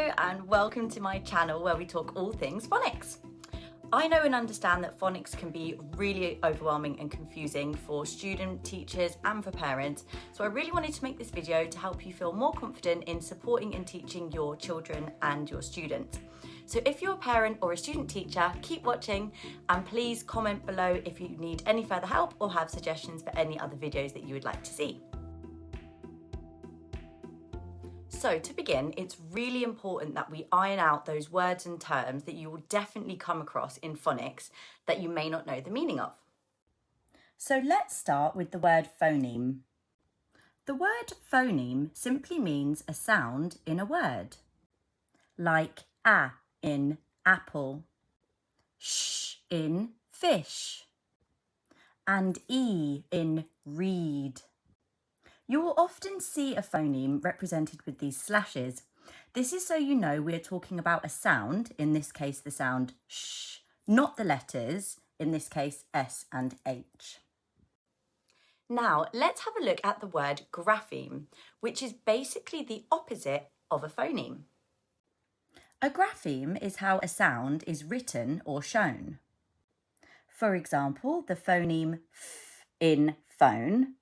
Hello and welcome to my channel where we talk all things phonics. I know and understand that phonics can be really overwhelming and confusing for students, teachers and for parents, so I really wanted to make this video to help you feel more confident in supporting and teaching your children and your students. So if you're a parent or a student teacher, keep watching and please comment below if you need any further help or have suggestions for any other videos that you would like to see. So to begin, it's really important that we iron out those words and terms that you will definitely come across in phonics that you may not know the meaning of. So let's start with the word phoneme. The word phoneme simply means a sound in a word, like a in apple, sh in fish, and e in reed. You will often see a phoneme represented with these slashes. This is so you know we're talking about a sound, in this case the sound sh, not the letters, in this case S and H. Now let's have a look at the word grapheme, which is basically the opposite of a phoneme. A grapheme is how a sound is written or shown. For example, the phoneme f in phone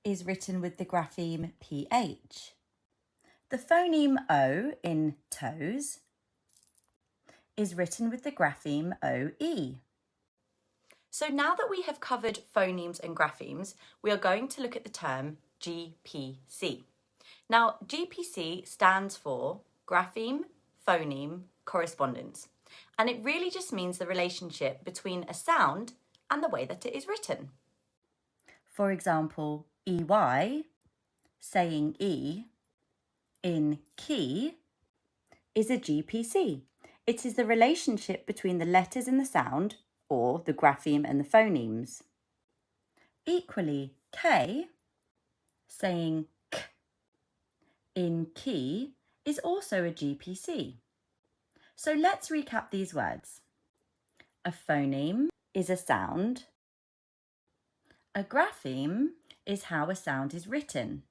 is written with the grapheme PH. The phoneme O in toes is written with the grapheme OE. So now that we have covered phonemes and graphemes, we are going to look at the term GPC. Now, GPC stands for grapheme, phoneme, correspondence, and it really just means the relationship between a sound and the way that it is written. For example, EY, saying E, in key, is a GPC. It is the relationship between the letters in the sound, or the grapheme and the phonemes. Equally, K, saying K, in key, is also a GPC. So let's recap these words. A phoneme is a sound. A grapheme is how a sound is written.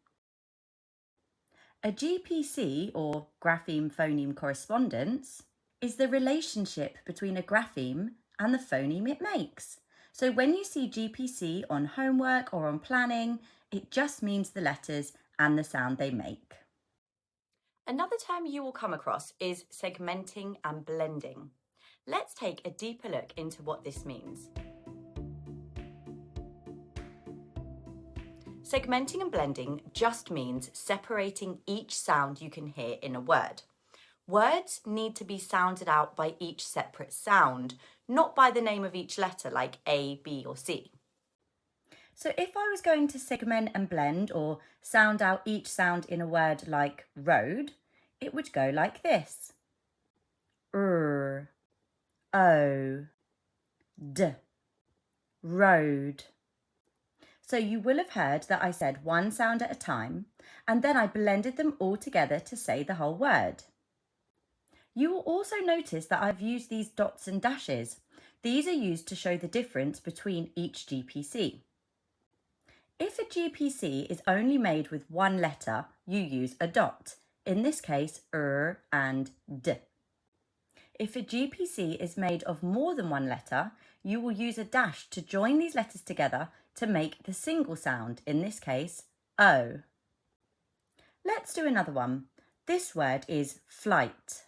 A GPC, or grapheme phoneme correspondence, is the relationship between a grapheme and the phoneme it makes. So when you see GPC on homework or on planning, it just means the letters and the sound they make. Another term you will come across is segmenting and blending. Let's take a deeper look into what this means. Segmenting and blending just means separating each sound you can hear in a word. Words need to be sounded out by each separate sound, not by the name of each letter like A, B or C. So if I was going to segment and blend or sound out each sound in a word like road, it would go like this. R, O, D, road. So you will have heard that I said one sound at a time, and then I blended them all together to say the whole word. You will also notice that I've used these dots and dashes. These are used to show the difference between each GPC. If a GPC is only made with one letter, you use a dot, in this case and D. If a GPC is made of more than one letter, you will use a dash to join these letters together to make the single sound, in this case, O. Let's do another one. This word is flight.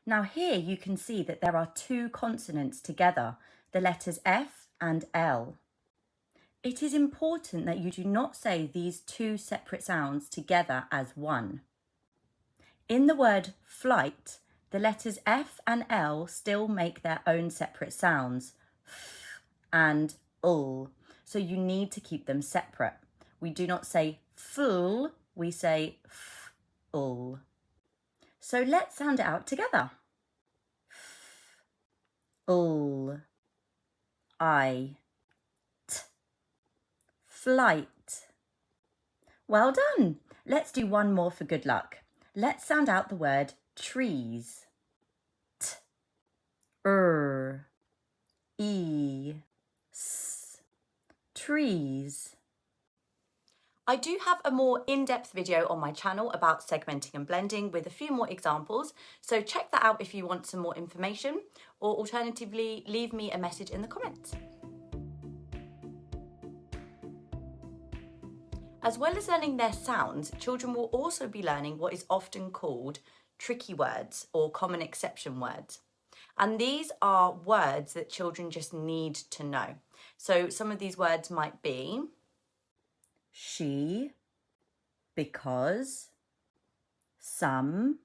Now here you can see that there are two consonants together, the letters F and L. It is important that you do not say these two separate sounds together as one. In the word flight, the letters F and L still make their own separate sounds, f and ul, so you need to keep them separate. We do not say full, we say f-ul. So let's sound it out together. F-ul, I, t, flight. Well done. Let's do one more for good luck. Let's sound out the word trees. T, e, s, trees. I do have a more in-depth video on my channel about segmenting and blending with a few more examples, so check that out if you want some more information, or alternatively, leave me a message in the comments. As well as learning their sounds, children will also be learning what is often called tricky words or common exception words. And these are words that children just need to know. So some of these words might be she, because, some,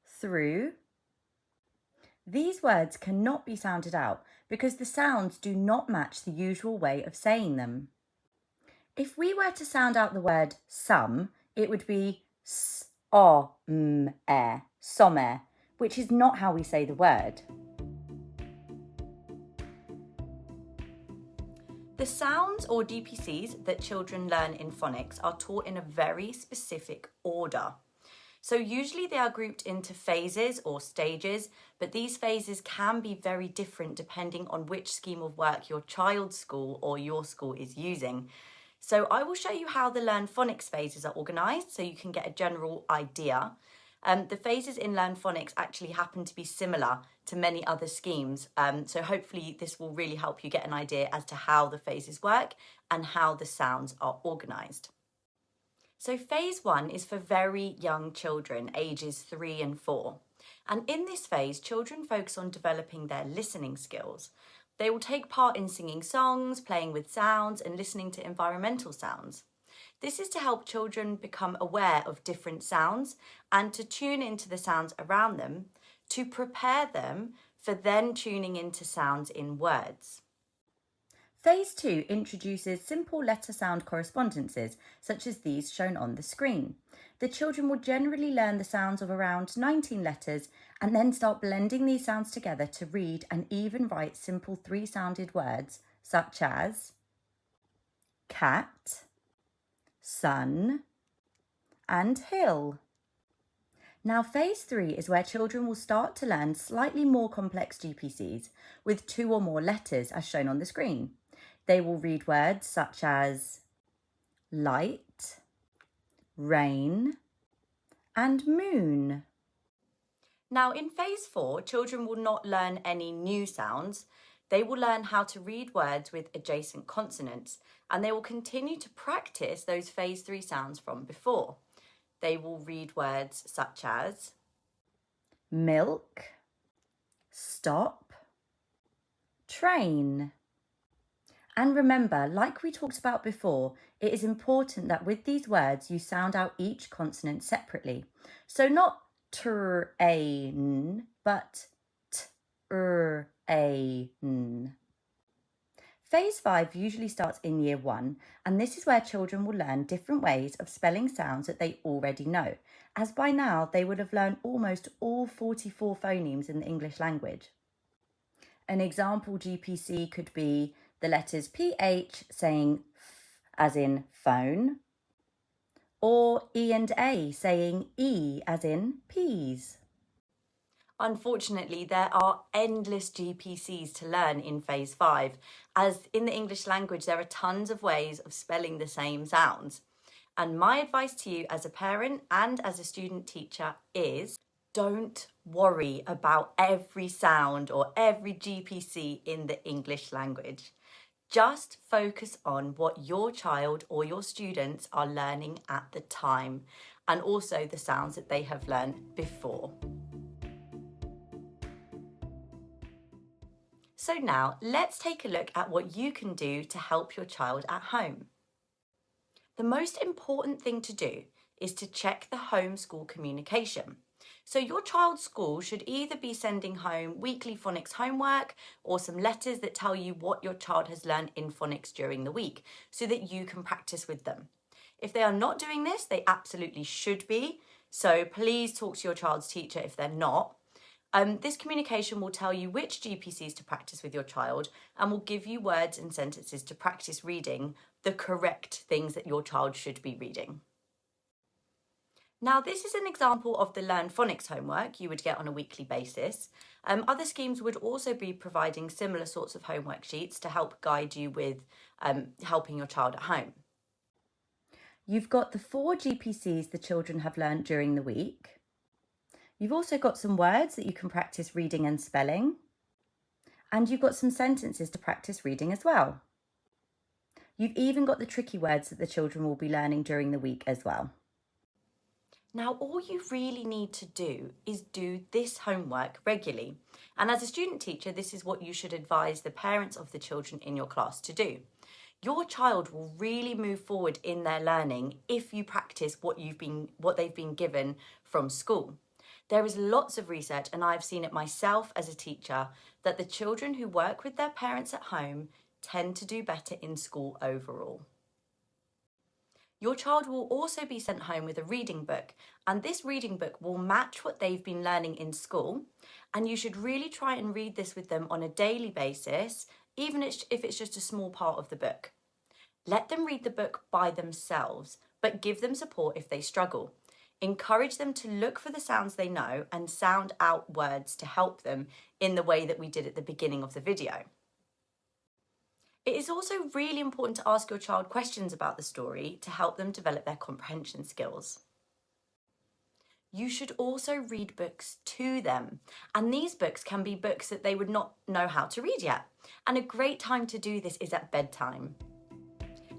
through. These words cannot be sounded out because the sounds do not match the usual way of saying them. If we were to sound out the word some, it would be sommer, which is not how we say the word. The sounds or DPCs that children learn in phonics are taught in a very specific order. So usually they are grouped into phases or stages, but these phases can be very different depending on which scheme of work your child's school or your school is using. So I will show you how the Learn Phonics phases are organised so you can get a general idea. The phases in Learn Phonics actually happen to be similar to many other schemes, so hopefully this will really help you get an idea as to how the phases work and how the sounds are organised. So phase 1 is for very young children, ages 3 and 4. And in this phase, children focus on developing their listening skills. They will take part in singing songs, playing with sounds, and listening to environmental sounds. This is to help children become aware of different sounds and to tune into the sounds around them, to prepare them for then tuning into sounds in words. Phase 2 introduces simple letter sound correspondences, such as these shown on the screen. The children will generally learn the sounds of around 19 letters and then start blending these sounds together to read and even write simple 3-sounded words, such as cat, sun, and hill. Now, phase 3 is where children will start to learn slightly more complex GPCs with 2 or more letters, as shown on the screen. They will read words such as light, rain, and moon. Now, in phase 4, children will not learn any new sounds. They will learn how to read words with adjacent consonants, and they will continue to practice those phase 3 sounds from before. They will read words such as milk, stop, train. And remember, like we talked about before, it is important that with these words you sound out each consonant separately. So not train, but train. Phase 5 usually starts in year 1, and this is where children will learn different ways of spelling sounds that they already know, as by now they would have learned almost all 44 phonemes in the English language. An example GPC could be the letters PH saying F as in phone, or E and A saying E as in peas. Unfortunately, there are endless GPCs to learn in phase 5, as in the English language there are tons of ways of spelling the same sounds. And my advice to you as a parent and as a student teacher is don't worry about every sound or every GPC in the English language. Just focus on what your child or your students are learning at the time, and also the sounds that they have learned before. So now let's take a look at what you can do to help your child at home. The most important thing to do is to check the home-school communication. So your child's school should either be sending home weekly phonics homework or some letters that tell you what your child has learned in phonics during the week so that you can practice with them. If they are not doing this, they absolutely should be. So please talk to your child's teacher if they're not. This communication will tell you which GPCs to practice with your child and will give you words and sentences to practice reading the correct things that your child should be reading. Now, this is an example of the Learn Phonics homework you would get on a weekly basis. Other schemes would also be providing similar sorts of homework sheets to help guide you with helping your child at home. You've got the 4 GPCs the children have learned during the week. You've also got some words that you can practice reading and spelling. And you've got some sentences to practice reading as well. You've even got the tricky words that the children will be learning during the week as well. Now, all you really need to do is do this homework regularly. And as a student teacher, this is what you should advise the parents of the children in your class to do. Your child will really move forward in their learning if you practice what they've been given from school. There is lots of research, and I've seen it myself as a teacher, that the children who work with their parents at home tend to do better in school overall. Your child will also be sent home with a reading book, and this reading book will match what they've been learning in school, and you should really try and read this with them on a daily basis, even if it's just a small part of the book. Let them read the book by themselves, but give them support if they struggle. Encourage them to look for the sounds they know and sound out words to help them in the way that we did at the beginning of the video. It is also really important to ask your child questions about the story to help them develop their comprehension skills. You should also read books to them, and these books can be books that they would not know how to read yet, and a great time to do this is at bedtime.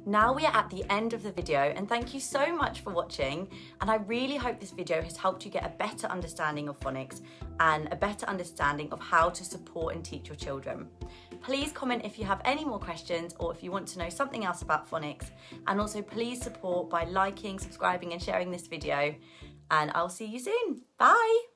Now we are at the end of the video, and thank you so much for watching, and I really hope this video has helped you get a better understanding of phonics and a better understanding of how to support and teach your children. Please comment if you have any more questions or if you want to know something else about phonics, and also please support by liking, subscribing and sharing this video, and I'll see you soon. Bye!